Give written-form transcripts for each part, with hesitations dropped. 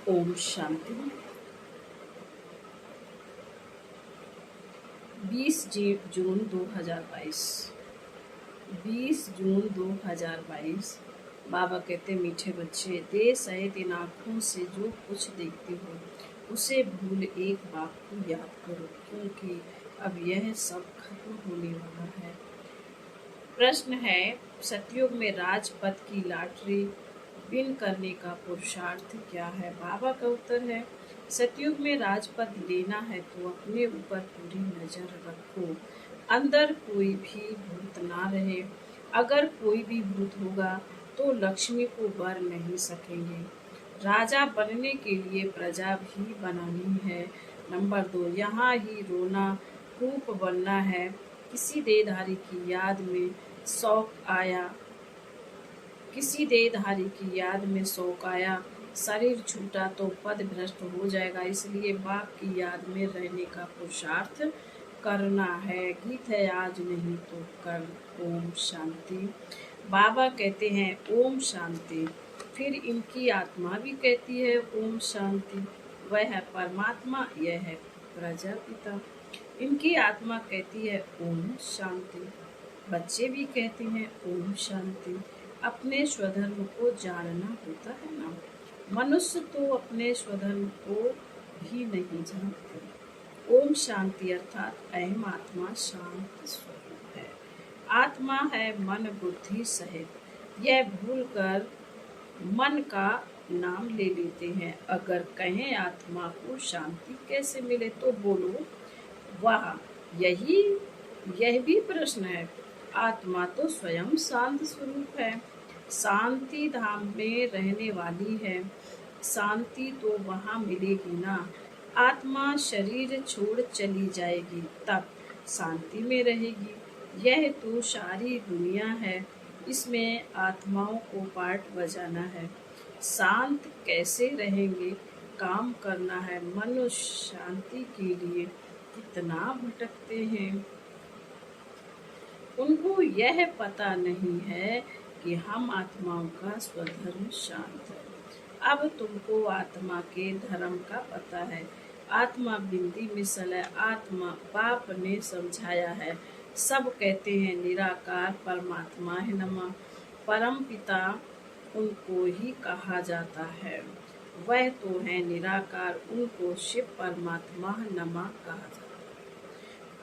ओम शांति। 20 जून 2022। 20 जून 2022। बाबा कहते मीठे बच्चे, देश सहित इन आँखों से जो कुछ देखते हो उसे भूल एक बात को याद करो, क्योंकि अब यह सब खत्म होने वाला है। प्रश्न है, सतयुग में राजपथ की लॉटरी विन करने का पुरुषार्थ क्या है? बाबा का उत्तर है, सतयुग में राजपथ लेना है तो अपने ऊपर पूरी नजर रखो, अंदर कोई भी भूत ना रहे। अगर कोई भी भूत होगा तो लक्ष्मी को बर नहीं सकेंगे। राजा बनने के लिए प्रजा भी बनानी है। नंबर 2, यहाँ ही रोना कूप बनना है। किसी देहधारी की याद में शौक आया, शरीर छूटा तो पद भ्रष्ट हो जाएगा, इसलिए बाप की याद में रहने का पुरुषार्थ करना है। गीत है आज नहीं तो कल। ओम शांति। बाबा कहते हैं ओम शांति, फिर इनकी आत्मा भी कहती है ओम शांति। वह है परमात्मा, यह है प्रजापिता। इनकी आत्मा कहती है ओम शांति। बच्चे भी कहते हैं ओम शांति। अपने स्वधर्म को जानना होता है ना। मनुष्य तो अपने स्वधर्म को भी नहीं जानते। ओम शांति अर्थात अहम आत्मा शांत स्वरूप है। आत्मा है मन बुद्धि सहित। यह भूलकर मन का नाम ले लेते हैं। अगर कहें आत्मा को शांति कैसे मिले तो बोलो वाह, यह भी प्रश्न है। आत्मा तो स्वयं शांत स्वरूप है, शांति धाम में रहने वाली है। शांति तो वहाँ मिलेगी ना। आत्मा शरीर छोड़ चली जाएगी तब शांति में रहेगी। यह तो सारी दुनिया है, इसमें आत्माओं को पार्ट बजाना है। शांत कैसे रहेंगे? काम करना है। मनुष्य शांति के लिए कितना भटकते हैं। उनको यह पता नहीं है कि हम आत्माओं का स्वधर्म शांत है। अब तुमको आत्मा के धर्म का पता है। आत्मा बिंदी मिसल है। आत्मा बाप ने समझाया है। सब कहते हैं निराकार परमात्मा है नमा। परम पिता उनको ही कहा जाता है। वह तो है निराकार, उनको शिव परमात्मा नमा कहा जाता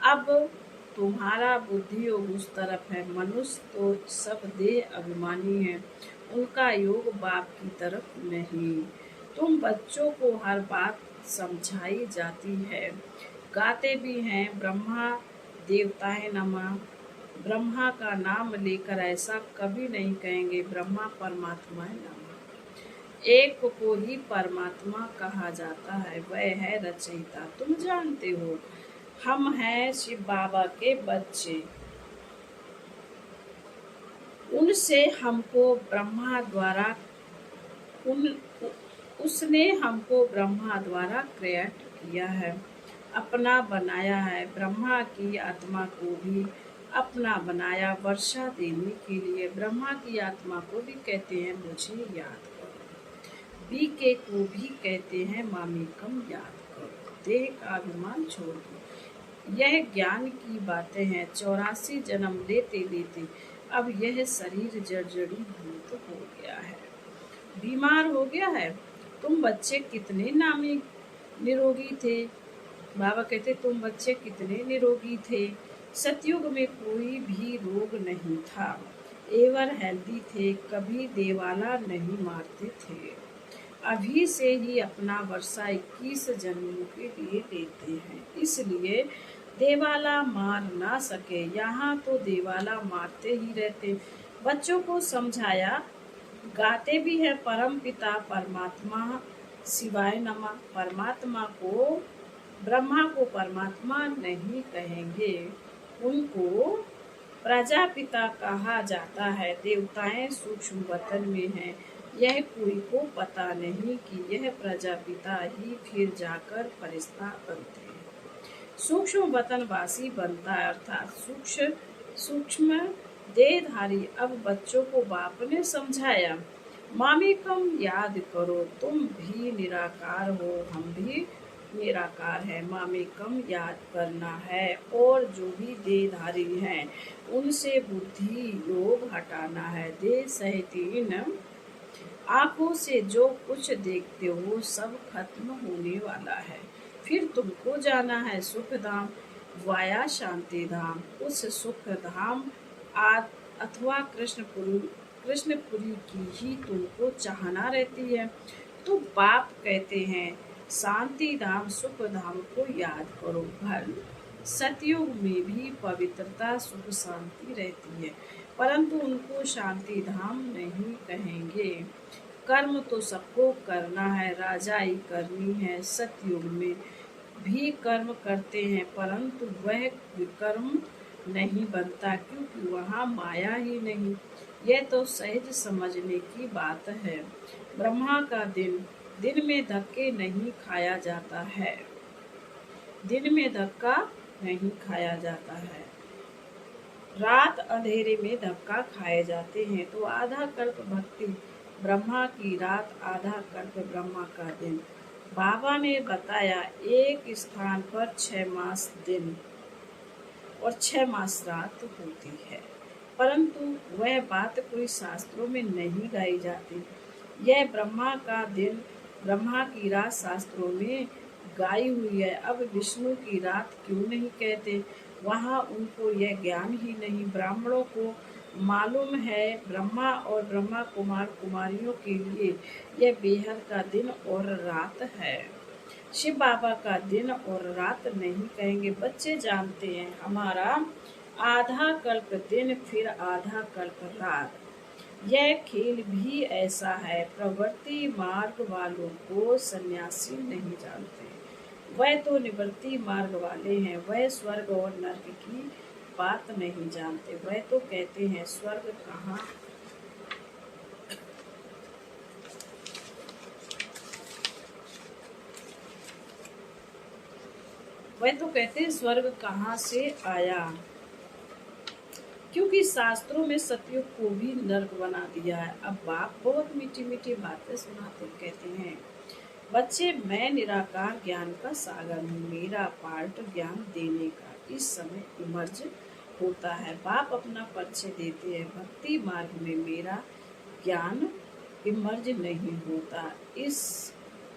है। अब तुम्हारा बुद्धि योग उस तरफ है। मनुष्य तो सब देह अभिमानी है, उनका योग बाप की तरफ नहीं। तुम बच्चों को हर बात समझाई जाती है। गाते भी हैं ब्रह्मा देवता है नमः। ब्रह्मा का नाम लेकर ऐसा कभी नहीं कहेंगे ब्रह्मा परमात्मा है नमः। एक को ही परमात्मा कहा जाता है, वह है रचयिता। तुम जानते हो हम हैं शिव बाबा के बच्चे। उसने हमको ब्रह्मा द्वारा क्रिएट किया है, अपना बनाया है। ब्रह्मा की आत्मा को भी अपना बनाया वर्षा देने के लिए। ब्रह्मा की आत्मा को भी कहते हैं मुझे याद करो। बीके को भी कहते हैं मामी कम याद करो। देह का अभिमान छोड़ दो। यह ज्ञान की बातें हैं। 84 जन्म लेते लेते अब यह शरीर जर्जरी भूत हो गया है, बीमार हो गया है। तुम बच्चे कितने नामी निरोगी थे। बाबा कहते तुम बच्चे कितने निरोगी थे। सतयुग में कोई भी रोग नहीं था। एवर हेल्दी थे, कभी देवाला नहीं मारते थे। अभी से ही अपना वर्षा 21 जन्मों के लिए लेते हैं, इसलिए देवाला मार ना सके। यहाँ तो देवाला मारते ही रहते। बच्चों को समझाया। गाते भी है परम पिता परमात्मा शिवाय नमः। परमात्मा को ब्रह्मा को परमात्मा नहीं कहेंगे, उनको प्रजापिता कहा जाता है। देवताएं सूक्ष्म वतन में हैं, यह कोई को पता नहीं कि यह प्रजापिता ही फिर जाकर फरिश्ता बनते हैं। सूक्ष्म वतनवासी बनता है, अर्थात सूक्ष्म देहधारी। अब बच्चों को बाप ने समझाया। मामेकम याद करो, तुम भी निराकार हो, हम भी निराकार है। मामेकम याद करना है, और जो भी देहधारी हैं उनसे बुद्धि लोभ हटाना है। देह सहित इन आंखों से जो कुछ देखते हो सब खत्म होने वाला है। फिर तुमको जाना है सुख धाम वाया शांति धाम। उस सुख धाम अथवा कृष्णपुरी की ही तुमको चाहना रहती है। तो बाप कहते हैं शांति धाम सुख धाम को याद करो। भल सतयुग में भी पवित्रता सुख शांति रहती है, परंतु उनको शांति धाम नहीं कहेंगे। कर्म तो सबको करना है, राजाई करनी है। सतयुग में भी कर्म करते हैं, परंतु वह विकर्म नहीं बनता, क्योंकि वहाँ माया ही नहीं। यह तो सहज समझने की बात है। ब्रह्मा का दिन में धक्के नहीं खाया जाता है, दिन में धक्का नहीं खाया जाता है। रात अंधेरे में धक्का खाए जाते हैं। तो आधा कल्प भक्ति ब्रह्मा की रात, आधा कल्प ब्रह्मा का दिन। बाबा ने बताया एक स्थान पर 6 मास दिन और 6 मास रात होती है, परंतु वह बात कोई शास्त्रों में नहीं गाई जाती। यह ब्रह्मा का दिन, ब्रह्मा की रात शास्त्रों में गाई हुई है। अब विष्णु की रात क्यों नहीं कहते? वहाँ उनको यह ज्ञान ही नहीं। ब्राह्मणों को मालूम है ब्रह्मा और ब्रह्मा कुमार कुमारियों के लिए यह बेहद का दिन और रात है। शिव बाबा का दिन और रात नहीं कहेंगे। बच्चे जानते हैं हमारा आधा कल्प दिन फिर आधा कल्प रात। यह खेल भी ऐसा है। प्रवृत्ति मार्ग वालों को सन्यासी नहीं जानते, वह तो निवृत्ति मार्ग वाले हैं। वह स्वर्ग और नरक की बात नहीं जानते। वह तो कहते हैं स्वर्ग कहाँ, वह तो कहते हैं स्वर्ग कहाँ से आया, क्योंकि शास्त्रों में सतयुग को भी नरक बना दिया है। अब बाप बहुत मीठी मीठी बातें सुनाते कहते हैं बच्चे, मैं निराकार ज्ञान का सागर हूँ। मेरा पार्ट ज्ञान देने का इस समय इमर्ज होता है। बाप अपना परिचय देते हैं। भक्ति मार्ग में मेरा ज्ञान इमर्ज नहीं होता।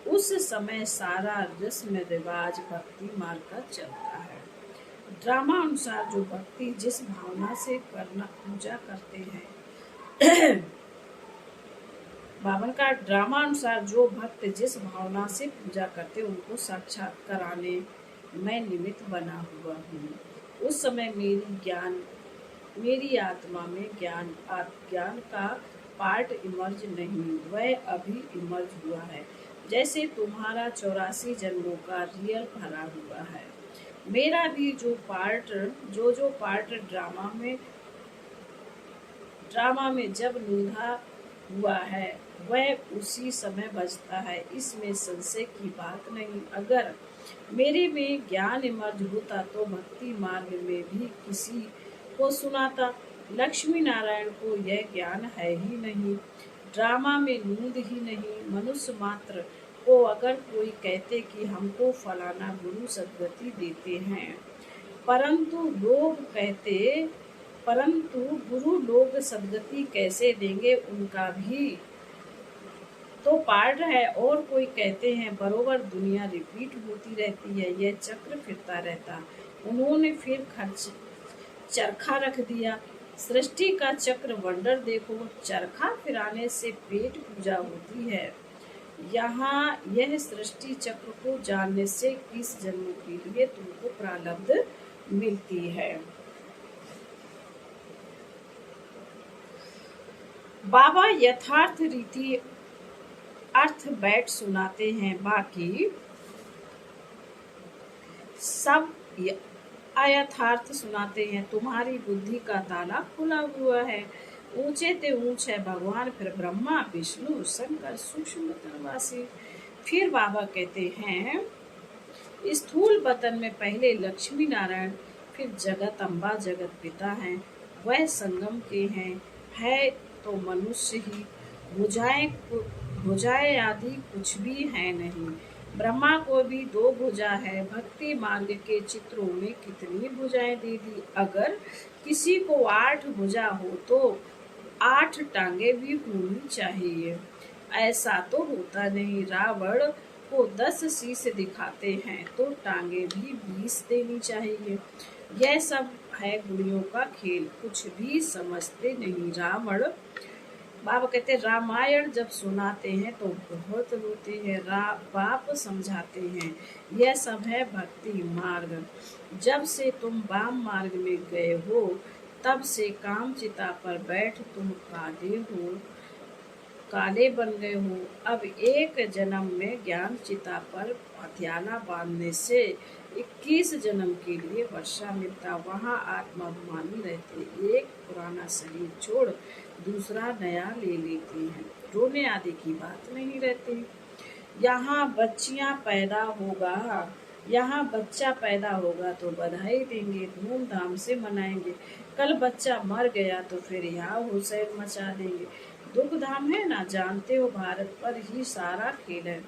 उस समय सारा रस्म रिवाज भक्ति मार्ग का चलता है। ड्रामा अनुसार जो भक्ति जिस भावना से करना पूजा करते हैं बावन का ड्रामा अनुसार जो भक्त जिस भावना से पूजा करते उनको साक्षात कराने मैं निमित्त बना हुआ हूँ। उस समय मेरी आत्मा में ज्ञान का पार्ट इमर्ज नहीं, वह अभी इमर्ज हुआ है। जैसे तुम्हारा 84 जन्मों का रियल भरा हुआ है, मेरा भी जो पार्ट ड्रामा में जब निभा हुआ है वह उसी समय बजता है। इसमें संशय की बात नहीं। अगर मेरे में ज्ञान इमर्ज होता तो भक्ति मार्ग में भी किसी को सुनाता। लक्ष्मी नारायण को यह ज्ञान है ही नहीं, ड्रामा में नींद ही नहीं। मनुष्य मात्र को अगर कोई कहते कि हमको फलाना गुरु सद्गति देते हैं, परंतु गुरु लोग सद्गति कैसे देंगे, उनका भी तो पार्ट है। और कोई कहते हैं बरोबर दुनिया रिपीट होती रहती है, यह चक्र फिरता रहता। उन्होंने फिर चरखा रख दिया। सृष्टि का चक्र वंडर देखो, चरखा फिराने से पेट पूजा होती है। यहाँ यह सृष्टि चक्र को जानने से किस जन्म के लिए तुमको प्रारब्ध मिलती है। बाबा यथार्थ रीति अर्थ बैठ सुनाते हैं, बाकी सब अयथार्थ सुनाते हैं। तुम्हारी बुद्धि का ताला खुला हुआ है। ऊंचे ते ऊंच है भगवान, फिर ब्रह्मा विष्णु शंकर सूक्ष्म वासी। फिर बाबा कहते हैं स्थूल बतन में पहले लक्ष्मी नारायण, फिर जगत अम्बा जगत पिता हैं। वह संगम के हैं, है तो मनुष्य ही। भुजाएं भुजाएं आदि कुछ भी है नहीं। ब्रह्मा को भी दो भुजा है। भक्ति मार्ग के चित्रों में कितनी भुजाएं दे दी। अगर किसी को 8 भुजा हो तो 8 टांगे भी होनी चाहिए। ऐसा तो होता नहीं। रावण को 10 शीश दिखाते हैं तो टांगे भी 20 देनी चाहिए। यह सब है गुड़ियों का खेल, कुछ भी समझते नहीं। रावण बाबा कहते हैं रामायण जब सुनाते हैं तो बहुत रोते हैं। बाप समझाते हैं यह सब है भक्ति मार्ग। जब से तुम वाम मार्ग में गए हो तब से काम चिता पर बैठ तुम काले बन गए हो। अब एक जन्म में ज्ञान चिता पर हथियाना बांधने से 21 जन्म के लिए वर्षा मिलता। वहाँ आत्माभिमानी रहते, एक पुराना शरीर छोड़ दूसरा नया ले लेते हैं। रोने आदि की बात नहीं रहती। यहाँ बच्चा पैदा होगा तो बधाई देंगे, धूमधाम से मनाएंगे। कल बच्चा मर गया तो फिर यहाँ हुसैन मचा देंगे। दुख धाम है ना, जानते हो भारत पर ही सारा खेल है।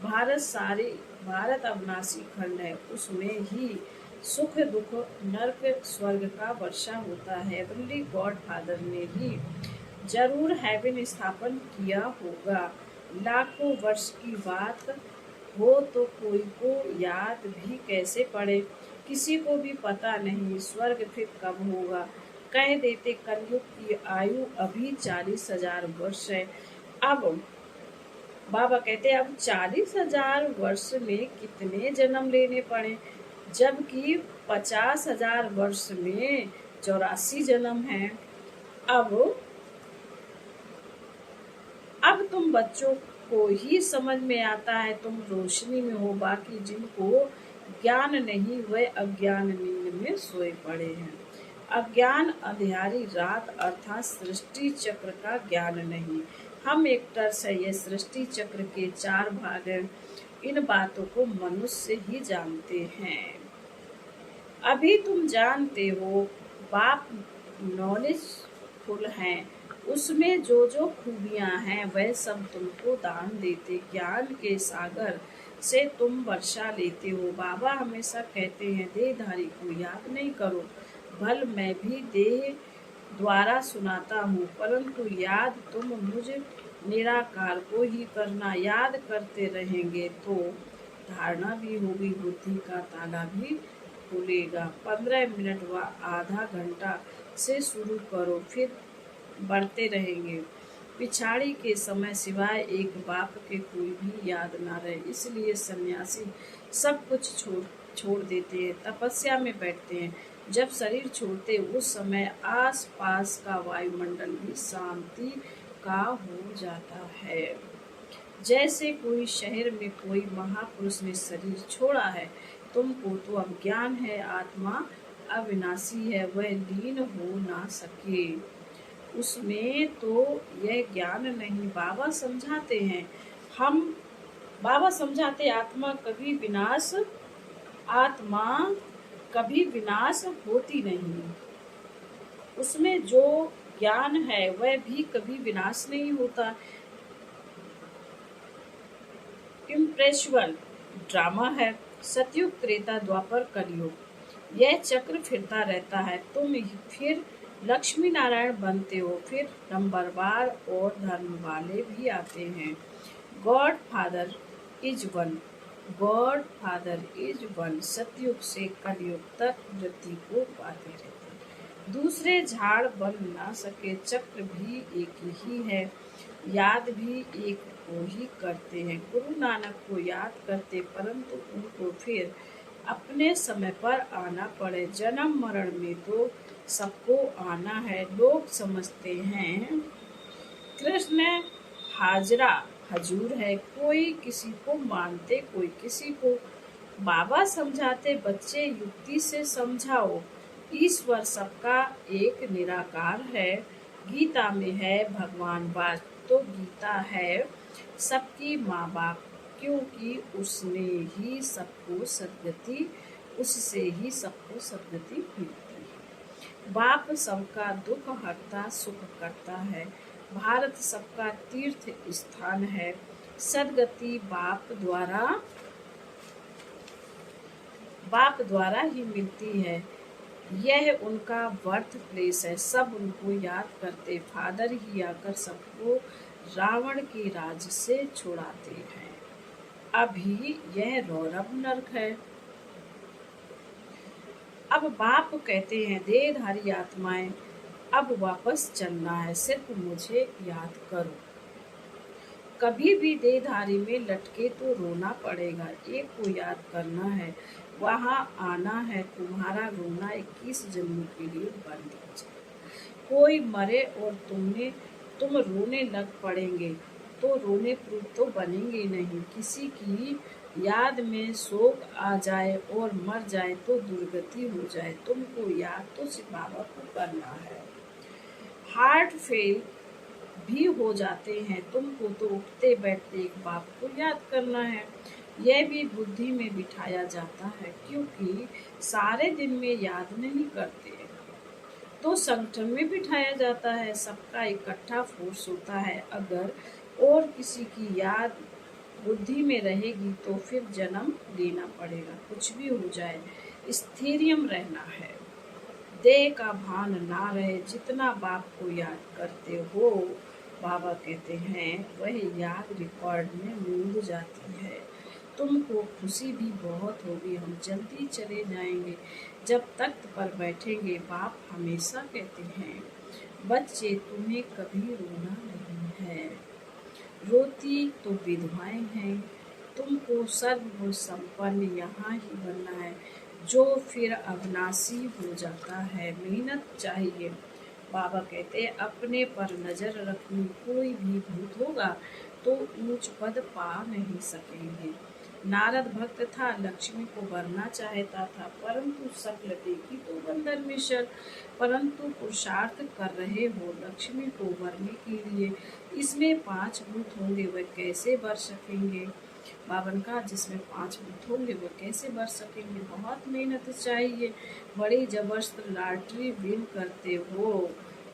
भारत अविनाशी खंड है, उसमें ही सुख दुख नर्क स्वर्ग का वर्षा होता है। हेवनली गॉड फादर ने ही जरूर हेवन स्थापन किया होगा। लाखों वर्ष की बात हो तो कोई को याद भी कैसे पड़े। किसी को भी पता नहीं स्वर्ग फिर कब होगा। कह देते कलयुग की आयु अभी 40,000 वर्ष है। अब बाबा कहते अब 40,000 वर्ष में कितने जन्म लेने पड़े, जबकि 50,000 वर्ष में 84 जन्म है। अब तुम बच्चों को ही समझ में आता है, तुम रोशनी में हो। बाकी जिनको ज्ञान नहीं वे अज्ञान नींद में सोए पड़े हैं। अज्ञान अंधियारी रात अर्थात सृष्टि चक्र का ज्ञान नहीं। हम एक्टर्स है, ये सृष्टि चक्र के 4 भाग हैं। इन बातों को मनुष्य ही जानते हैं। अभी तुम जानते हो बाप नॉलेजफुल हैं, उसमें जो जो खूबियां हैं वह सब तुमको दान देते। ज्ञान के सागर से तुम वर्षा लेते हो। बाबा हमेशा कहते हैं देहधारी को याद नहीं करो। भल मैं भी देह द्वारा सुनाता हूँ, परंतु याद तुम मुझ निराकार को ही करना। याद करते रहेंगे तो धारणा भी होगी, बुद्धि का ताला भी खुलेगा। 15 मिनट व आधा घंटा से शुरू करो, फिर बढ़ते रहेंगे। पिछाड़ी के समय सिवाय एक बाप के कोई भी याद ना रहे, इसलिए सन्यासी सब कुछ छोड़ देते हैं, तपस्या में बैठते हैं। जब शरीर छोड़ते उस समय आस पास का वायुमंडल भी शांति का हो जाता है। जैसे कोई शहर में कोई महापुरुष ने शरीर छोड़ा है। तुमको तो अज्ञान है, आत्मा अविनाशी है, वह लीन हो ना सके उसमें तो यह ज्ञान नहीं। बाबा समझाते आत्मा कभी विनाश होती नहीं। उसमें जो ज्ञान है वह भी कभी विनाश नहीं होता। इम्प्रेशुअल ड्रामा है, सतयुग त्रेता द्वापर कलयुग, यह चक्र फिरता रहता है। तुम फिर लक्ष्मी नारायण बनते हो, फिर नंबरवार और धर्म वाले भी आते हैं। गॉड फादर इज वन, सतयुग से कलयुग तक वृत्ति को पाते रहते हैं। दूसरे झाड़ बन ना सके, चक्र भी एक ही है, याद भी एक को ही करते हैं। गुरु नानक को याद करते, परंतु उनको फिर अपने समय पर आना पड़े। जन्म मरण में तो सबको आना है। लोग समझते हैं कृष्ण हजूर है, कोई किसी को मानते कोई किसी को। बाबा समझाते बच्चे युक्ति से समझाओ, ईश्वर सबका एक निराकार है। गीता में है भगवान वास, तो गीता है सबकी माँ बाप, क्योंकि उससे ही सबको सद्गति मिलती है। बाप सबका दुख हरता सुख करता है। भारत सबका तीर्थ स्थान है। सदगति बाप द्वारा ही मिलती है। यह उनका बर्थ प्लेस है। सब उनको याद करते। फादर ही आकर सबको रावण के राज से छुड़ाते हैं। अभी यह रौरव नरक है। अब बाप कहते हैं, देहधारी आत्माएं, अब वापस चलना है, सिर्फ मुझे याद करो। कभी भी देहधारी में लटके तो रोना पड़ेगा। एक को याद करना है, वहां आना है। तुम्हारा रोना 21 जन्मों के लिए बंद हो जाए। कोई मरे और तुम रोने लग पड़ेंगे तो रोने तो बनेंगे नहीं। किसी की याद में शोक आ जाए और मर जाए तो दुर्गति हो जाए। तुमको याद तो सिर्फ बाबा को करना है। हार्ट फेल भी हो जाते हैं, तुमको तो उठते बैठते एक बाप को याद करना है। यह भी बुद्धि में बिठाया जाता है, क्योंकि सारे दिन में याद नहीं करते तो संगठन में बिठाया जाता है। सबका इकट्ठा फोर्स होता है। अगर और किसी की याद बुद्धि में रहेगी तो फिर जन्म लेना पड़ेगा। कुछ भी हो जाए, स्थिरियम रहना है। देह का भान ना रहे। जितना बाप को याद करते हो, बाबा कहते हैं, वह याद रिकॉर्ड में मूंद जाती है। तुमको खुशी भी बहुत होगी। हम जल्दी चले जाएंगे। जब तख्त पर बैठेंगे, बाप हमेशा कहते हैं, बच्चे तुम्हें कभी रोना नहीं है। रोती तो विधवाएं हैं। तुमको सर्व संपन्न यहाँ ही बनना है, जो फिर अविनाशी हो जाता है। मेहनत चाहिए। बाबा कहते हैं, अपने पर नजर रखनी। कोई भी भूत होगा तो ऊंच पद पा नहीं सकेंगे। नारद भक्त था, लक्ष्मी को वरना चाहता था, परंतु सकल देखी तो बंदर मिशर। परंतु पुरुषार्थ कर रहे हो लक्ष्मी को वरने के लिए। इसमें 5 भूत होंगे, वह कैसे वर सकेंगे। बावन का जिसमें 5 भूत होंगे वो कैसे वर सकेंगे। बहुत मेहनत चाहिए। बड़ी जबरदस्त लॉटरी विन करते हो।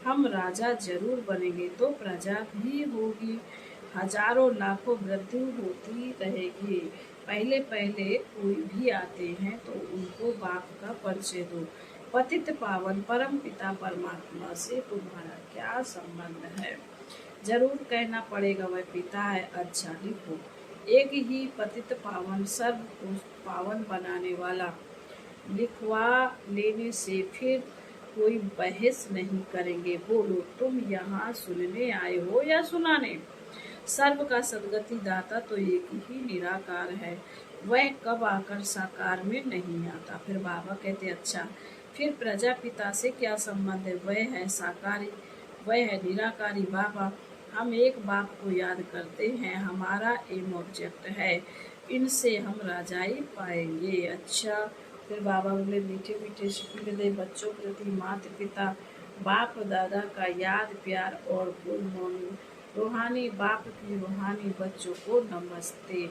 हम राजा जरूर बनेंगे तो प्रजा भी होगी। हजारों लाखों वृद्धि होती रहेगी। पहले पहले कोई भी आते हैं तो उनको बाप का परिचय दो। पतित पावन परम पिता परमात्मा से तुम्हारा क्या संबंध है। जरूर कहना पड़ेगा, वह पिता है। अच्छा लिखो। एक ही पतित पावन सर्व को पावन बनाने वाला। लिखवा लेने से फिर कोई बहस नहीं करेंगे। बोलो, तुम यहाँ सुनने आए हो या सुनाने। सर्व का सदगति दाता तो एक ही निराकार है। वह कब आकर साकार में नहीं आता। फिर बाबा कहते, अच्छा फिर प्रजापिता से क्या संबंध है। वह है साकारी, वह है निराकारी। बाबा, हम एक बाप को याद करते हैं, हमारा एम ऑब्जेक्ट है। इनसे हम राजाई पाएंगे। अच्छा फिर बाबा बोले, मीठे मीठे शिकवे दे बच्चों प्रति माता पिता बाप दादा का याद प्यार और गुड मॉर्निंग। रूहानी बाप की रूहानी बच्चों को नमस्ते।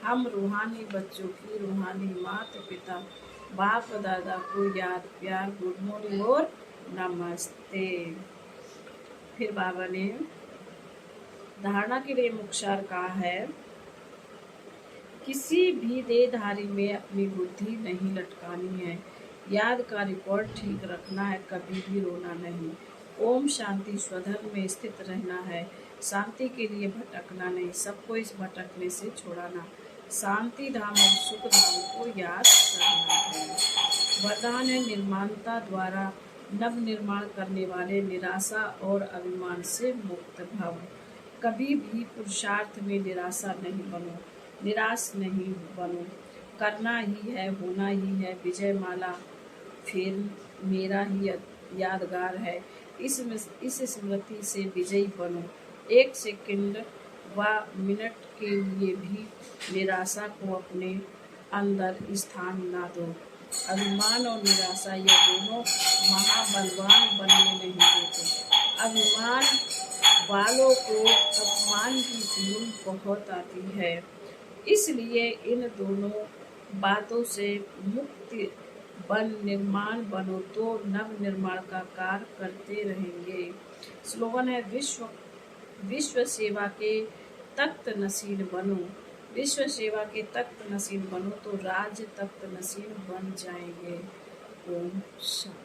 हम रूहानी बच्चों की रूहानी माता पिता बाप दादा को याद प्यार गुड मॉर्निंग और नमस्ते। फिर बाबा ने धारणा के लिए मुख्तार कहा है, किसी भी देहधारी में अपनी बुद्धि नहीं लटकानी है। याद का रिकॉर्ड ठीक रखना है, कभी भी रोना नहीं। ओम शांति स्वधर्म में स्थित रहना है। शांति के लिए भटकना नहीं, सबको इस भटकने से छुड़ाना। शांति धाम और सुख धाम को याद करना है। वरदान है, निर्माणता द्वारा नव निर्माण करने वाले निराशा और अभिमान से मुक्त भव। कभी भी पुरुषार्थ में निराशा नहीं बनो, निराश नहीं बनो। करना ही है, होना ही है। विजय माला फिर मेरा ही यादगार है। इस स्मृति से विजयी बनो। एक सेकंड व मिनट के लिए भी निराशा को अपने अंदर स्थान ना दो। अभिमान और निराशा ये दोनों महाबलवान बनने नहीं देते। अभिमान वालों को अपमान की फीलिंग बहुत आती है। इसलिए इन दोनों बातों से मुक्ति बन निर्माण बनो तो नव निर्माण का कार्य करते रहेंगे। स्लोगन है, विश्व विश्व सेवा के तख्त नसीन बनो, विश्व सेवा के तख्त नसीन बनो तो राज्य तख्त नसीन बन जाएंगे। ओम शांति।